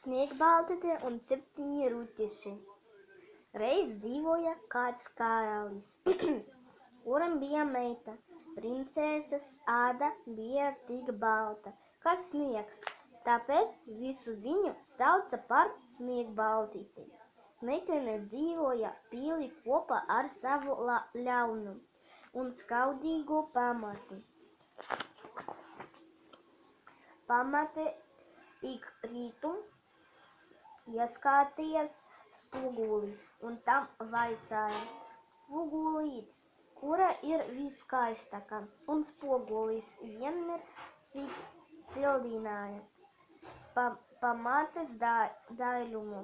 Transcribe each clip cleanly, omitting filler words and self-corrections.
Sniegbaltīte un 7 ruķeši. Reiz dzīvoja kāds karalis, kuram bija meita. Princeses āda bija tik balta, kā sniegs, tāpēc visu viņu sauca par Sniegbaltīti. Meitene dzīvoja pilī kopā ar savu ļaunu un skaudīgu pamati. Pamate ik rītu ieskatījās spogulī un tam vaicāja: Spogulīt, kura ir viskaistākā? Un spogulis vienmēr cildināja pamates daļumu.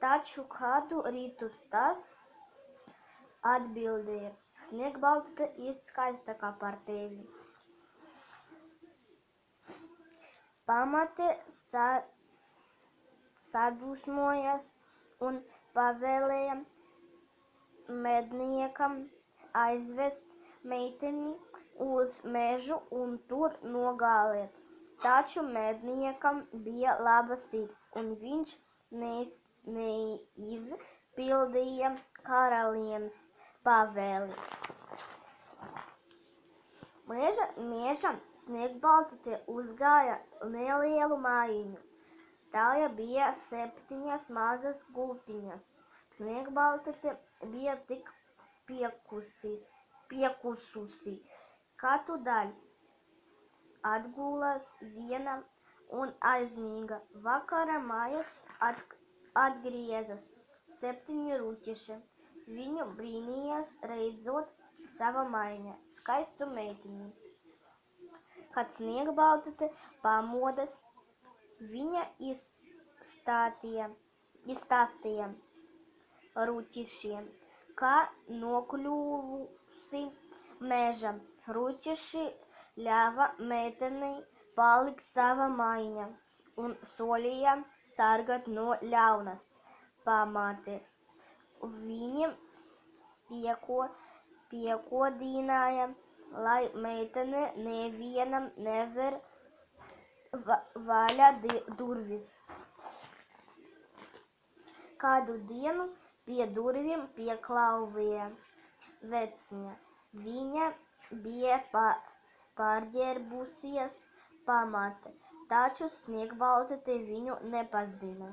Taču kādu rītu tas atbildēja: Sniegbaltīte ir skaistākā par tevi. Pamate sadusmojās un pavēlēja medniekam aizvest meiteni uz mežu un tur nogalēt. Taču medniekam bija laba sirds, un viņš neizpildīja karalienes pavēli. Mežā Sniegbaltīte uzgāja nelielu mājiņu. Tajā bija 7 mazas gultiņas. Sniegbaltīte bija tik piekususi, ka tūdaļ atgulās viena un aizmiga. Vakarā mājās atgriezās 7 ruķeši. Viņu brīnījās redzot sava maiņa skaistu meiteni. Kad Sniegbaltīte pamodas, viņa izstāstīja ruķešiem, ka nokļuvusi mežā. Ruķeši ļāva meitenei palikt sava maiņā un solīja sargāt no ļaunas pamates. Viņi piekodināja, lai meitene nevienam never vaļā durvis. Kādu dienu pie durvīm pieklauvēja vecņa. Viņa bija pārģērbusies pamate, taču Sniegbaltīte viņu nepazina.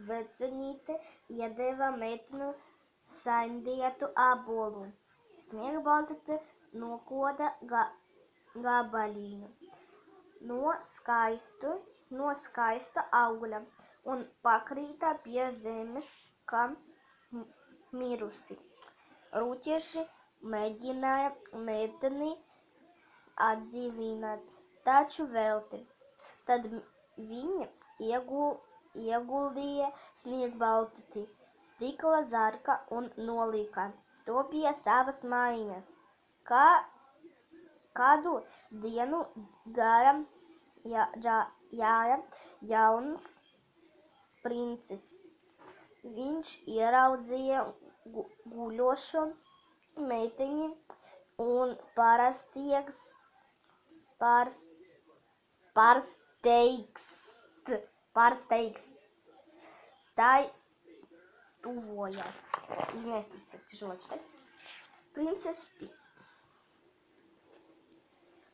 Vecnīte iedeva meiteni saindētu ābolu. Sniegbaltīte nokoda gabaliņu no skaista augļa un pakrita pie zemes, kā mirusi. Ruķeši mēģināja meiteni atdzīvināt, taču velti. Tad viņi ieguldīja Sniegbaltīti stikla zārkā un nolika to pie savas mājiņas. Kādu dienu garām gāja jauns princis. Viņš ieraudzīja guļošo meiteni un pārsteigts. Tai tuvojās. Извиняюсь, просто тяжело читать.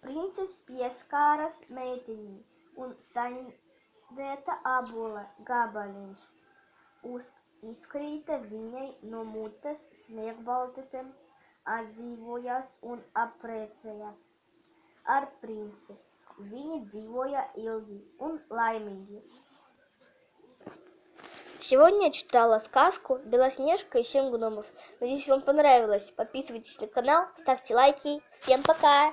Принces pieskāras meitenei un saindēta ābola gabaliņš izkrita viņai no mutes. Sniegbaltīte atdzīvojās un apprecējās ar princi. Viņi dzīvoja ilgi un laimīgi. Сегодня я читала сказку «Белоснежка и 7 гномов». Надеюсь, вам понравилось. Подписывайтесь на канал, ставьте лайки. Всем пока!